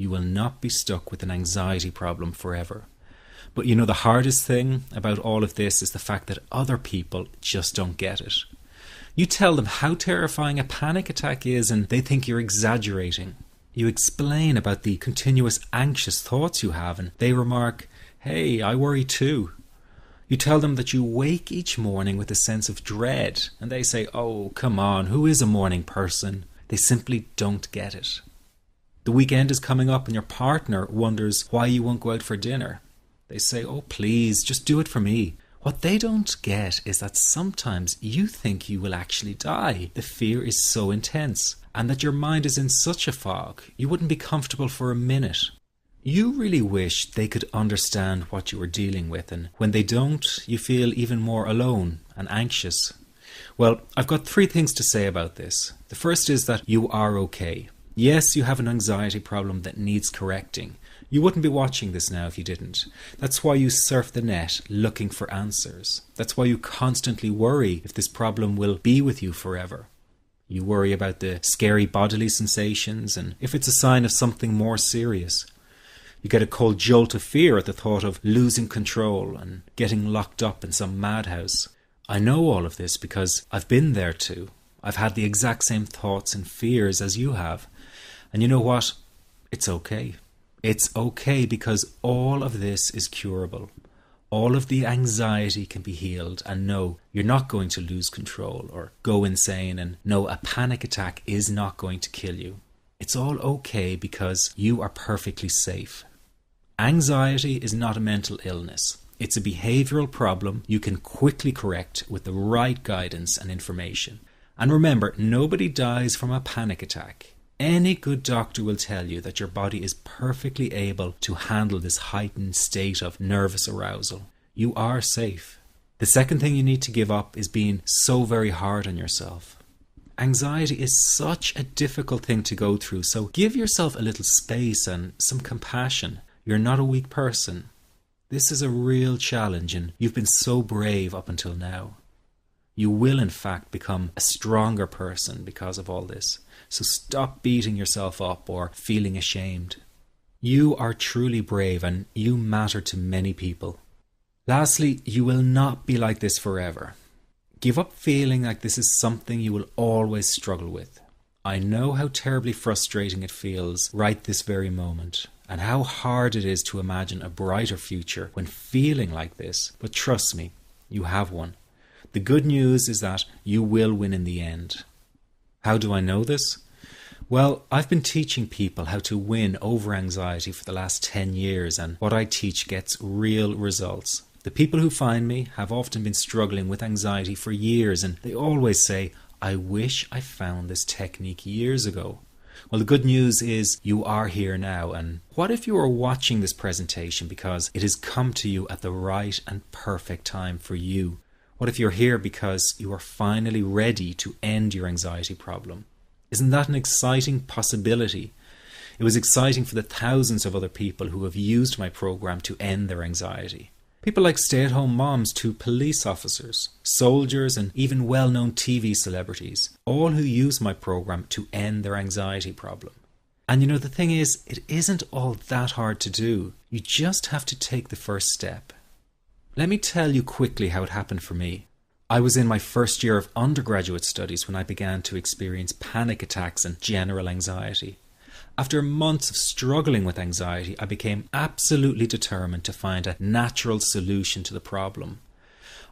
You will not be stuck with an anxiety problem forever. But you know, the hardest thing about all of this is the fact that other people just don't get it. You tell them how terrifying a panic attack is and they think you're exaggerating. You explain about the continuous anxious thoughts you have and they remark, "Hey, I worry too." You tell them that you wake each morning with a sense of dread and they say, "Oh, come on, who is a morning person?" They simply don't get it. The weekend is coming up and your partner wonders why you won't go out for dinner. They say, "Oh, please, just do it for me." What they don't get is that sometimes you think you will actually die. The fear is so intense, and that your mind is in such a fog, you wouldn't be comfortable for a minute. You really wish they could understand what you are dealing with, and when they don't, you feel even more alone and anxious. Well, I've got 3 things to say about this. The first is that you are okay. Yes, you have an anxiety problem that needs correcting. You wouldn't be watching this now if you didn't. That's why you surf the net looking for answers. That's why you constantly worry if this problem will be with you forever. You worry about the scary bodily sensations and if it's a sign of something more serious. You get a cold jolt of fear at the thought of losing control and getting locked up in some madhouse. I know all of this because I've been there too. I've had the exact same thoughts and fears as you have. And you know what? It's okay. It's okay because all of this is curable. All of the anxiety can be healed, and no, you're not going to lose control or go insane, and no, a panic attack is not going to kill you. It's all okay because you are perfectly safe. Anxiety is not a mental illness. It's a behavioral problem you can quickly correct with the right guidance and information. And remember, nobody dies from a panic attack. Any good doctor will tell you that your body is perfectly able to handle this heightened state of nervous arousal. You are safe. The second thing you need to give up is being so very hard on yourself. Anxiety is such a difficult thing to go through, so give yourself a little space and some compassion. You're not a weak person. This is a real challenge and you've been so brave up until now. You will in fact become a stronger person because of all this. So stop beating yourself up or feeling ashamed. You are truly brave and you matter to many people. Lastly, you will not be like this forever. Give up feeling like this is something you will always struggle with. I know how terribly frustrating it feels right this very moment, and how hard it is to imagine a brighter future when feeling like this, but trust me, you have one. The good news is that you will win in the end. How do I know this? Well, I've been teaching people how to win over anxiety for the last 10 years, and what I teach gets real results. The people who find me have often been struggling with anxiety for years, and they always say, "I wish I found this technique years ago." Well, the good news is you are here now, and what if you are watching this presentation because it has come to you at the right and perfect time for you? What if you're here because you are finally ready to end your anxiety problem? Isn't that an exciting possibility? It was exciting for the thousands of other people who have used my program to end their anxiety. People like stay-at-home moms to police officers, soldiers, and even well-known TV celebrities, all who use my program to end their anxiety problem. And you know, the thing is, it isn't all that hard to do. You just have to take the first step. Let me tell you quickly how it happened for me. I was in my first year of undergraduate studies when I began to experience panic attacks and general anxiety. After months of struggling with anxiety, I became absolutely determined to find a natural solution to the problem.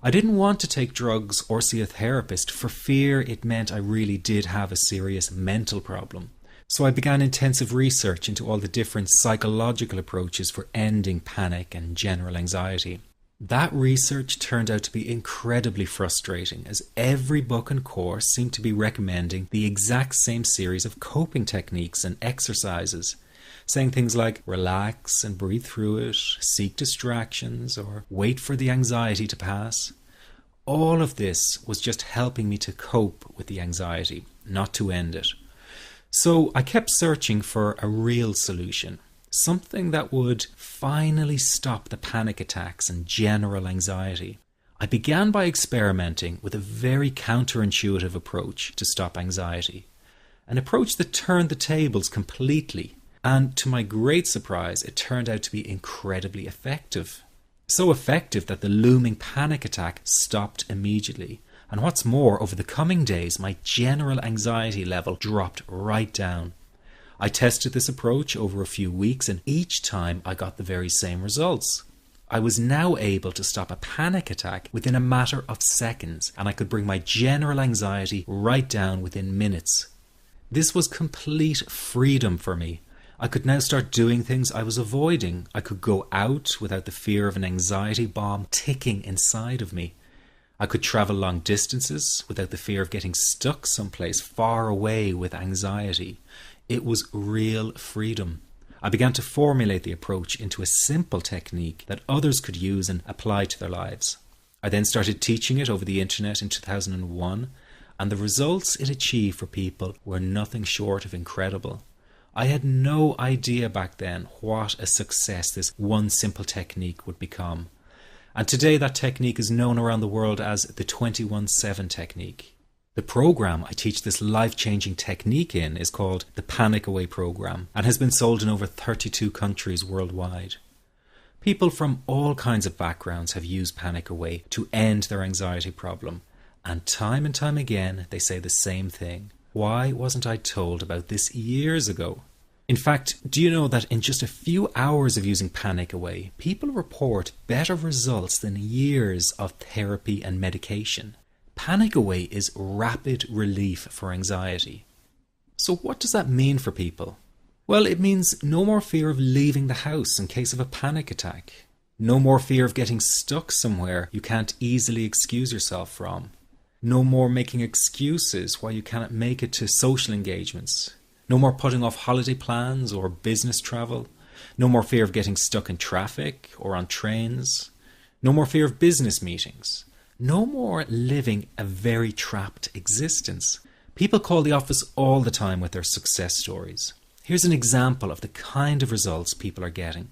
I didn't want to take drugs or see a therapist for fear it meant I really did have a serious mental problem. So I began intensive research into all the different psychological approaches for ending panic and general anxiety. That research turned out to be incredibly frustrating, as every book and course seemed to be recommending the exact same series of coping techniques and exercises, saying things like relax and breathe through it, seek distractions, or wait for the anxiety to pass. All of this was just helping me to cope with the anxiety, not to end it. So I kept searching for a real solution. Something that would finally stop the panic attacks and general anxiety. I began by experimenting with a very counterintuitive approach to stop anxiety. An approach that turned the tables completely. And to my great surprise, it turned out to be incredibly effective. So effective that the looming panic attack stopped immediately. And what's more, over the coming days, my general anxiety level dropped right down. I tested this approach over a few weeks, and each time I got the very same results. I was now able to stop a panic attack within a matter of seconds, and I could bring my general anxiety right down within minutes. This was complete freedom for me. I could now start doing things I was avoiding. I could go out without the fear of an anxiety bomb ticking inside of me. I could travel long distances without the fear of getting stuck someplace far away with anxiety. It was real freedom. I began to formulate the approach into a simple technique that others could use and apply to their lives. I then started teaching it over the internet in 2001, and the results it achieved for people were nothing short of incredible. I had no idea back then what a success this one simple technique would become. And today that technique is known around the world as the 21-7 technique. The program I teach this life-changing technique in is called the Panic Away program and has been sold in over 32 countries worldwide. People from all kinds of backgrounds have used Panic Away to end their anxiety problem. And time again they say the same thing. Why wasn't I told about this years ago? In fact, do you know that in just a few hours of using Panic Away, people report better results than years of therapy and medication? Panic Away is rapid relief for anxiety. So what does that mean for people? Well, it means no more fear of leaving the house in case of a panic attack. No more fear of getting stuck somewhere you can't easily excuse yourself from. No more making excuses why you cannot make it to social engagements. No more putting off holiday plans or business travel. No more fear of getting stuck in traffic or on trains. No more fear of business meetings. No more living a very trapped existence. People call the office all the time with their success stories. Here's an example of the kind of results people are getting.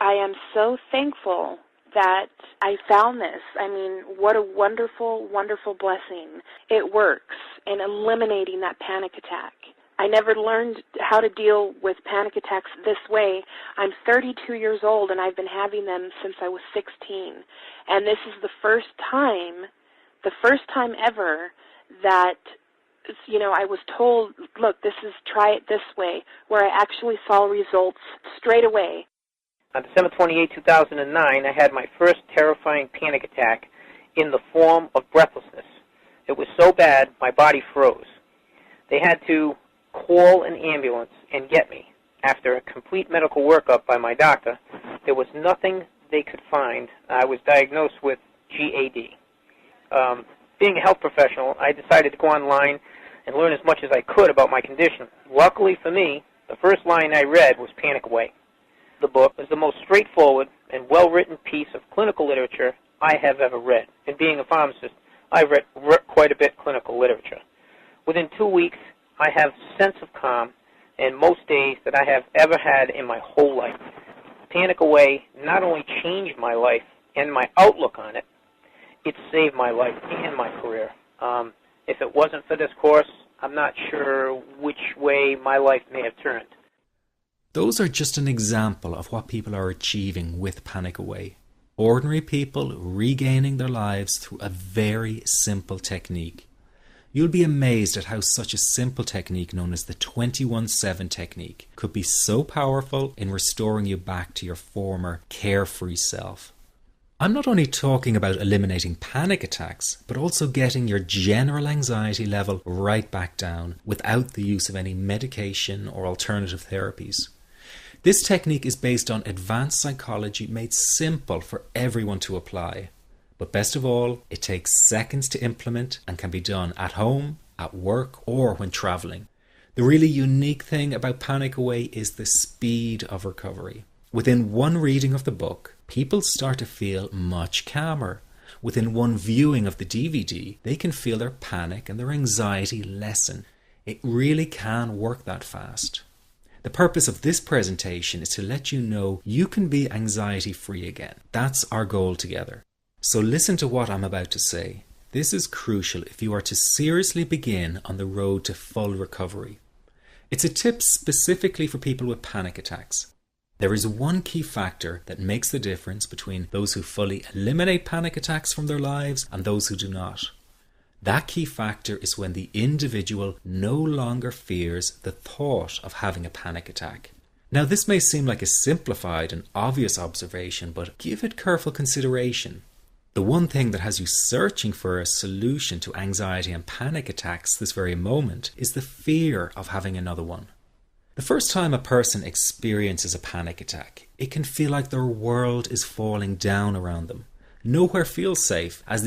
I am so thankful that I found this. I mean, what a wonderful, wonderful blessing. It works in eliminating that panic attack. I never learned how to deal with panic attacks this way. I'm 32 years old and I've been having them since I was 16. And this is the first time ever that, I was told, look, try it this way, where I actually saw results straight away. On December 28, 2009, I had my first terrifying panic attack in the form of breathlessness. It was so bad, my body froze. They had to call an ambulance and get me. After a complete medical workup by my doctor, there was nothing they could find. I was diagnosed with GAD. Being a health professional, I decided to go online and learn as much as I could about my condition. Luckily for me, the first line I read was Panic Away. The book was the most straightforward and well-written piece of clinical literature I have ever read. And being a pharmacist, I've read quite a bit of clinical literature. Within 2 weeks, I have a sense of calm in most days that I have ever had in my whole life. Panic Away not only changed my life and my outlook on it, it saved my life and my career. If it wasn't for this course, I'm not sure which way my life may have turned. Those are just an example of what people are achieving with Panic Away. Ordinary people regaining their lives through a very simple technique. You'll be amazed at how such a simple technique known as the 21-7 technique could be so powerful in restoring you back to your former carefree self. I'm not only talking about eliminating panic attacks, but also getting your general anxiety level right back down without the use of any medication or alternative therapies. This technique is based on advanced psychology made simple for everyone to apply. But best of all, it takes seconds to implement and can be done at home, at work, or when traveling. The really unique thing about Panic Away is the speed of recovery. Within one reading of the book, people start to feel much calmer. Within one viewing of the DVD, they can feel their panic and their anxiety lessen. It really can work that fast. The purpose of this presentation is to let you know you can be anxiety-free again. That's our goal together. So listen to what I'm about to say. This is crucial if you are to seriously begin on the road to full recovery. It's a tip specifically for people with panic attacks. There is one key factor that makes the difference between those who fully eliminate panic attacks from their lives and those who do not. That key factor is when the individual no longer fears the thought of having a panic attack. Now, this may seem like a simplified and obvious observation, but give it careful consideration. The one thing that has you searching for a solution to anxiety and panic attacks this very moment is the fear of having another one. The first time a person experiences a panic attack, it can feel like their world is falling down around them. Nowhere feels safe as the